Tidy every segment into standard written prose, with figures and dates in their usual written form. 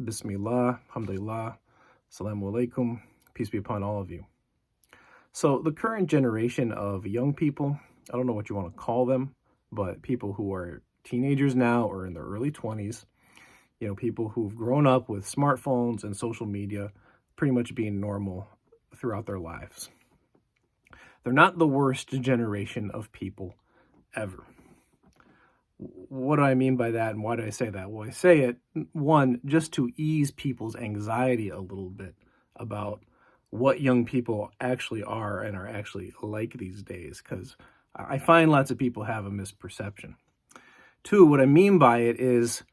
Bismillah, Alhamdulillah, Assalamu alaikum, peace be upon all of you. So the current generation of young people, I don't know what you want to call them, but people who are teenagers now or in their early 20s, people who've grown up with smartphones and social media pretty much being normal throughout their lives. They're not the worst generation of people ever. What do I mean by that, and why do I say that? Well, I say it, one, just to ease people's anxiety a little bit about what young people actually are and are actually like these days, because I find lots of people have a misperception. Two, what I mean by it is,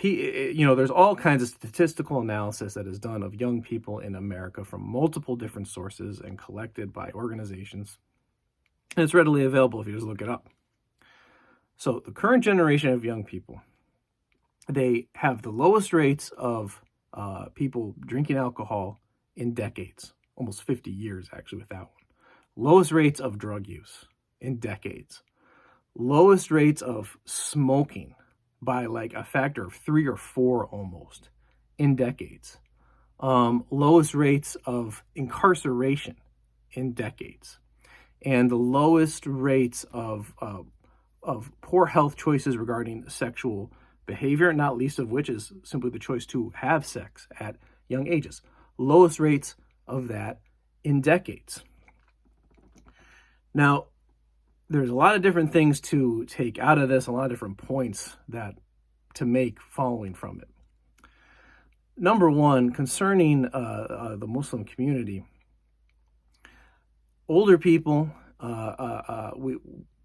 there's all kinds of statistical analysis that is done of young people in America from multiple different sources and collected by organizations. And it's readily available if you just look it up. So the current generation of young people, they have the lowest rates of people drinking alcohol in decades, almost 50 years actually with that one. Lowest rates of drug use in decades. Lowest rates of smoking by like a factor of 3 or 4 almost in decades. Lowest rates of incarceration in decades. And the lowest rates of poor health choices regarding sexual behavior, not least of which is simply the choice to have sex at young ages. Lowest rates of that in decades. Now, there's a lot of different things to take out of this, a lot of different points that to make following from it. Number one, concerning the Muslim community, older people,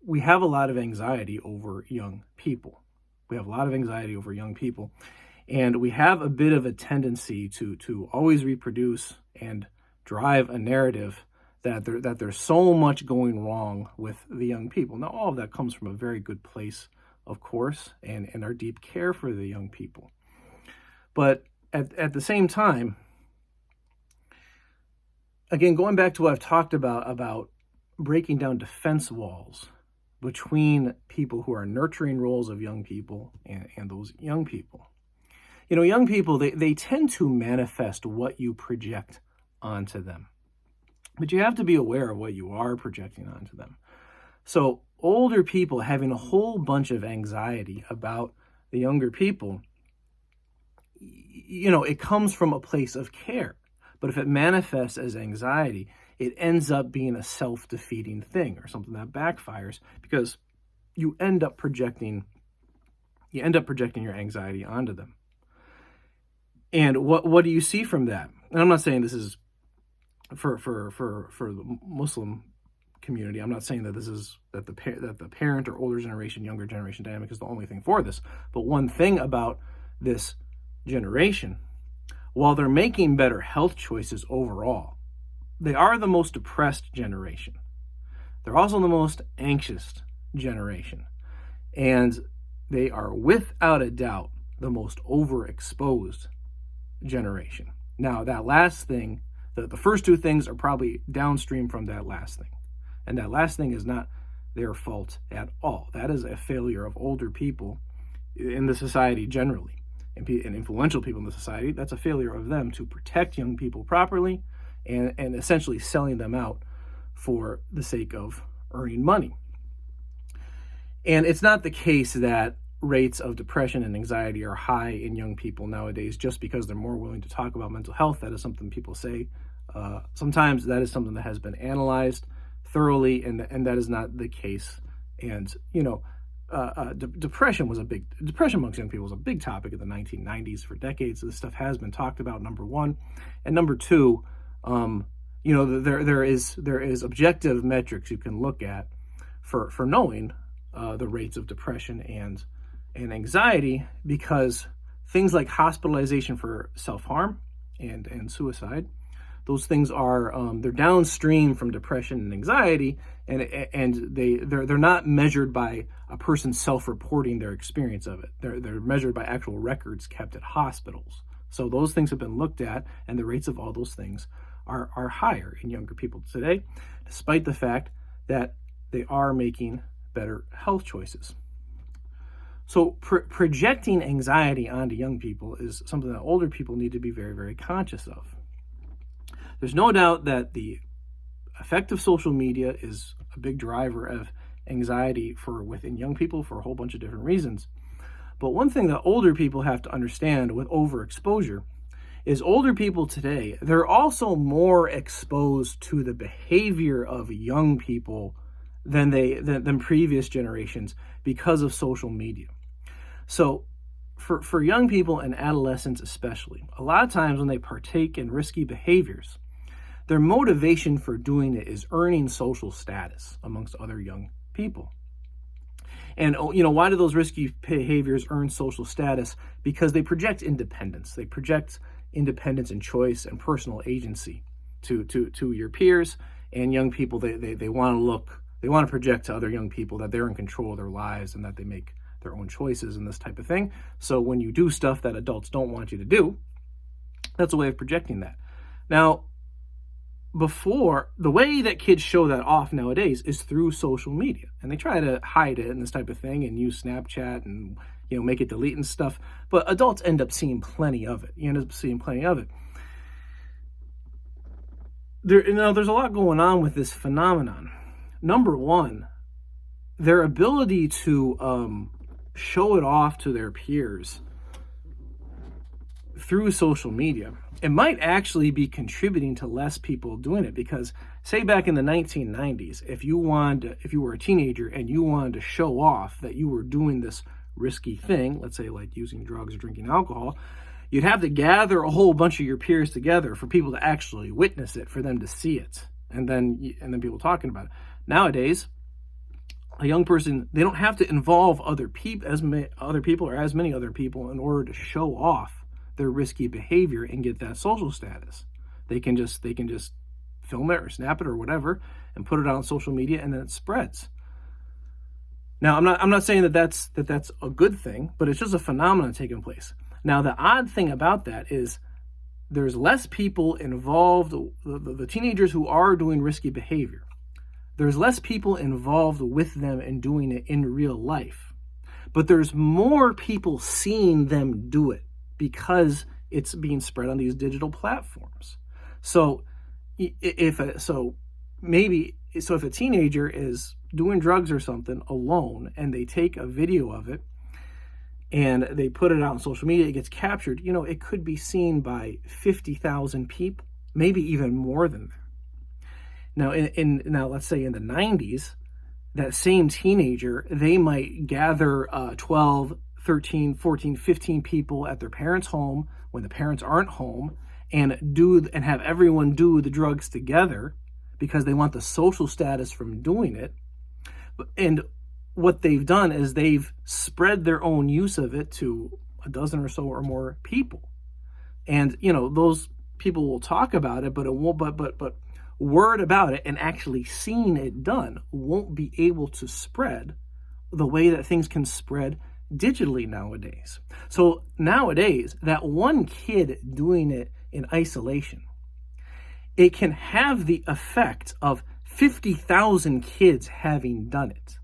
we have a lot of anxiety over young people. And we have a bit of a tendency to always reproduce and drive a narrative that there's so much going wrong with the young people. Now, all of that comes from a very good place, of course, and our deep care for the young people. But at the same time, again, going back to what I've talked about breaking down defense walls between people who are nurturing roles of young people and those young people. Young people, they tend to manifest what you project onto them. But you have to be aware of what you are projecting onto them. So older people having a whole bunch of anxiety about the younger people, it comes from a place of care. But if it manifests as anxiety, it ends up being a self-defeating thing or something that backfires because you end up projecting your anxiety onto them. And what do you see from that? And I'm not saying this is for the Muslim community. I'm not saying that that the parent or older generation, younger generation dynamic is the only thing for this. But one thing about this generation, while they're making better health choices overall, they are the most depressed generation. They're also the most anxious generation. And they are without a doubt the most overexposed generation. Now, that last thing, the first two things are probably downstream from that last thing. And that last thing is not their fault at all. That is a failure of older people in the society generally. And influential people in the society, that's a failure of them to protect young people properly and essentially selling them out for the sake of earning money. And it's not the case that rates of depression and anxiety are high in young people nowadays just because they're more willing to talk about mental health. That is something people say. Sometimes that is something that has been analyzed thoroughly, and that is not the case. And, depression amongst young people was a big topic in the 1990s for decades. So this stuff has been talked about, number one. And number two, there is objective metrics you can look at for knowing the rates of depression and anxiety, because things like hospitalization for self-harm and suicide, those things are they're downstream from depression and anxiety, and they're not measured by a person self-reporting their experience of it. They're measured by actual records kept at hospitals. So those things have been looked at, and the rates of all those things are higher in younger people today, despite the fact that they are making better health choices. So projecting anxiety onto young people is something that older people need to be very, very conscious of. There's no doubt that the effect of social media is a big driver of anxiety within young people for a whole bunch of different reasons. But one thing that older people have to understand with overexposure is older people today, they're also more exposed to the behavior of young people than previous generations because of social media. So for young people and adolescents especially, a lot of times when they partake in risky behaviors, their motivation for doing it is earning social status amongst other young people. And why do those risky behaviors earn social status? Because they project independence. They project independence and choice and personal agency to your peers and young people. They want to project to other young people that they're in control of their lives and that they make their own choices and this type of thing. So when you do stuff that adults don't want you to do, that's a way of projecting that. Now, before, the way that kids show that off nowadays is through social media, and they try to hide it and this type of thing and use Snapchat and make it delete and stuff, but adults end up seeing plenty of it. There's a lot going on with this phenomenon. Number one, their ability to show it off to their peers through social media, it might actually be contributing to less people doing it. Because say back in the 1990s, if you were a teenager and you wanted to show off that you were doing this risky thing, let's say like using drugs or drinking alcohol, you'd have to gather a whole bunch of your peers together for people to actually witness it, for them to see it, and then people talking about it. Nowadays, a young person, they don't have to involve as many other people in order to show off their risky behavior and get that social status. They can just film it or snap it or whatever and put it out on social media, and then it spreads. Now, I'm not saying that's a good thing, but it's just a phenomenon taking place. Now, the odd thing about that is there's less people involved. The teenagers who are doing risky behavior, there's less people involved with them and doing it in real life, but there's more people seeing them do it because it's being spread on these digital platforms. So if a teenager is doing drugs or something alone and they take a video of it and they put it out on social media, it gets captured, it could be seen by 50,000 people, maybe even more than that. Now, now let's say in the 90s, that same teenager, they might gather 12, 13, 14, 15 people at their parents' home when the parents aren't home and have everyone do the drugs together because they want the social status from doing it. And what they've done is they've spread their own use of it to a dozen or so or more people. And, those people will talk about it, but it won't, but word about it and actually seeing it done won't be able to spread the way that things can spread digitally nowadays. So nowadays, that one kid doing it in isolation, it can have the effect of 50,000 kids having done it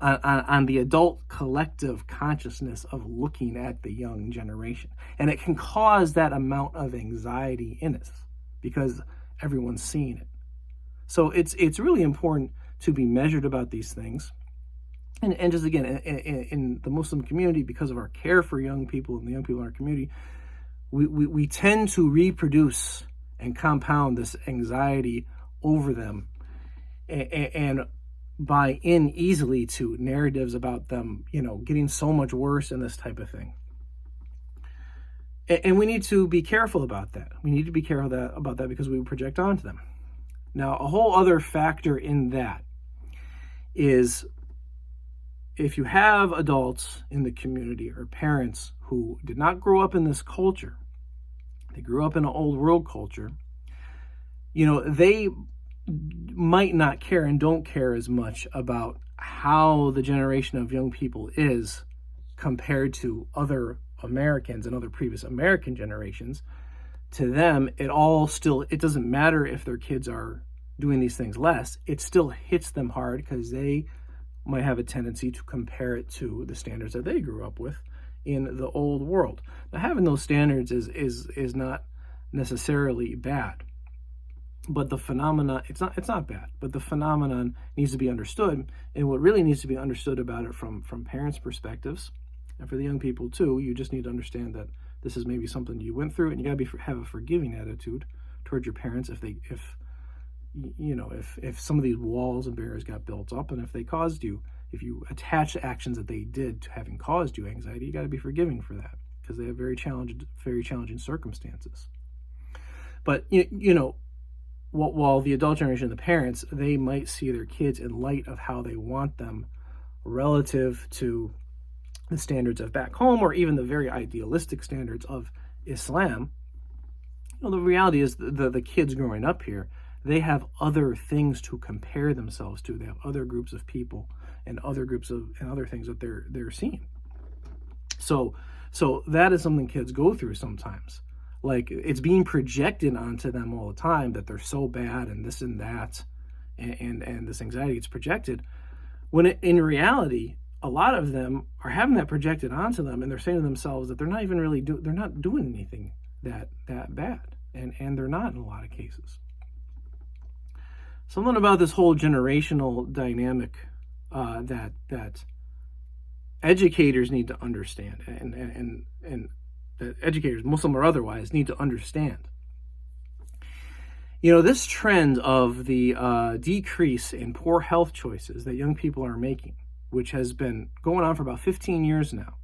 on the adult collective consciousness of looking at the young generation. And it can cause that amount of anxiety in us because everyone's seeing it. So it's really important to be measured about these things. And just again, in the Muslim community, because of our care for young people and the young people in our community, we tend to reproduce and compound this anxiety over them and buy in easily to narratives about them, getting so much worse and this type of thing. And we need to be careful about that. We need to be careful about that because we project onto them. Now, a whole other factor in that is if you have adults in the community or parents who did not grow up in this culture, they grew up in an old world culture, they might not care and don't care as much about how the generation of young people is compared to other Americans and other previous American generations. To them, it doesn't matter if their kids are doing these things less. It still hits them hard because they might have a tendency to compare it to the standards that they grew up with in the old world. Now, having those standards is not necessarily bad, but the phenomena, it's not bad, but the phenomenon needs to be understood. And what really needs to be understood about it from parents' perspectives, and for the young people too, you just need to understand that this is maybe something you went through, and you got to have a forgiving attitude towards your parents if some of these walls and barriers got built up, and if you attach actions that they did to having caused you anxiety, you got to be forgiving for that, because they have very challenging circumstances. But while the adult generation, the parents, they might see their kids in light of how they want them relative to the standards of back home, or even the very idealistic standards of Islam. The reality is the kids growing up here, they have other things to compare themselves to. They have other groups of people and other things that they're seeing. So that is something kids go through sometimes. Like, it's being projected onto them all the time that they're so bad and this and that, and this anxiety gets projected, when in reality, a lot of them are having that projected onto them, and they're saying to themselves that they're not even really they're not doing anything that bad, and they're not in a lot of cases. Something about this whole generational dynamic that educators need to understand, and that educators, Muslim or otherwise, need to understand. This trend of the decrease in poor health choices that young people are making, which has been going on for about 15 years now.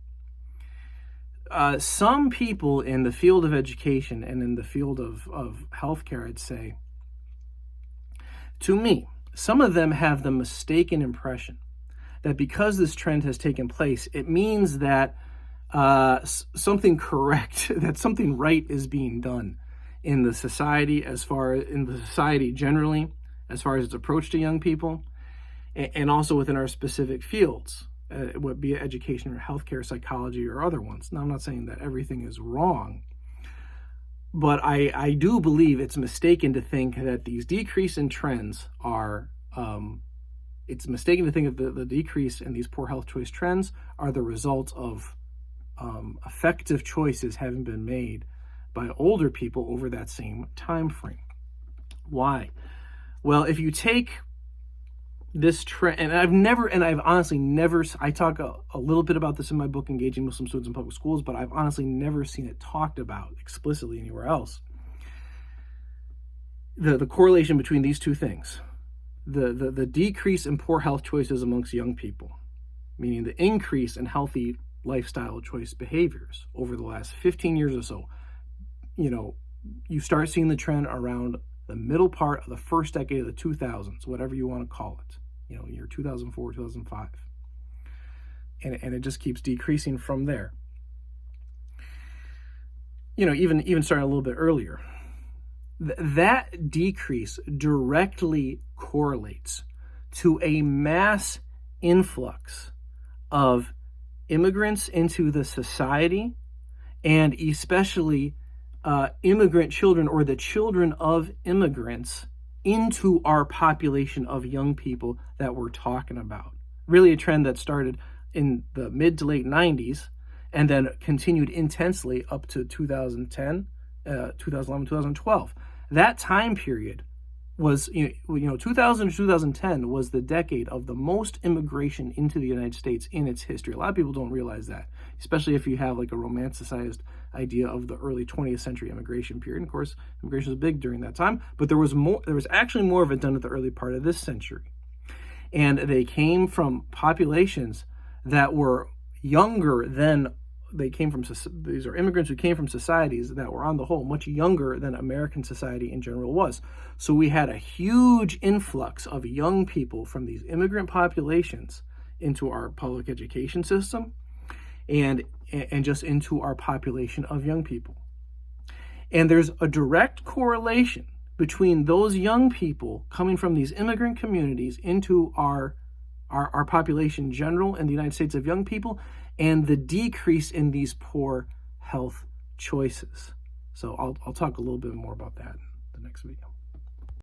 Some people in the field of education and in the field of healthcare, I'd say, to me, some of them have the mistaken impression that because this trend has taken place, it means that something correct, that something right is being done in the society, generally, as far as its approach to young people, and also within our specific fields, be it education or healthcare, psychology, or other ones. Now, I'm not saying that everything is wrong, but I do believe it's mistaken to think that these decrease in trends are, it's mistaken to think that the decrease in these poor health choice trends are the result of effective choices having been made by older people over that same time frame. Why? Well, if you take this trend, and I've honestly never, I talk a little bit about this in my book, Engaging Muslim Students in Public Schools, but I've honestly never seen it talked about explicitly anywhere else. The correlation between these two things, the decrease in poor health choices amongst young people, meaning the increase in healthy lifestyle choice behaviors over the last 15 years or so. You start seeing the trend around the middle part of the first decade of the 2000s, whatever you want to call it, year 2004, 2005. And it just keeps decreasing from there. Even starting a little bit earlier. That decrease directly correlates to a mass influx of immigrants into the society, and especially immigrant children, or the children of immigrants, into our population of young people that we're talking about. Really a trend that started in the mid to late 90s and then continued intensely up to 2010, 2011, 2012. That time period was, 2000 to 2010 was the decade of the most immigration into the United States in its history. A lot of people don't realize that, especially if you have like a romanticized idea of the early 20th century immigration period. And of course, immigration was big during that time, but there was actually more of it done at the early part of this century. And they came from populations that were younger than these are immigrants who came from societies that were on the whole much younger than American society in general was. So we had a huge influx of young people from these immigrant populations into our public education system and just into our population of young people. And there's a direct correlation between those young people coming from these immigrant communities into our population in general in the United States of young people, and the decrease in these poor health choices. So I'll talk a little bit more about that in the next video.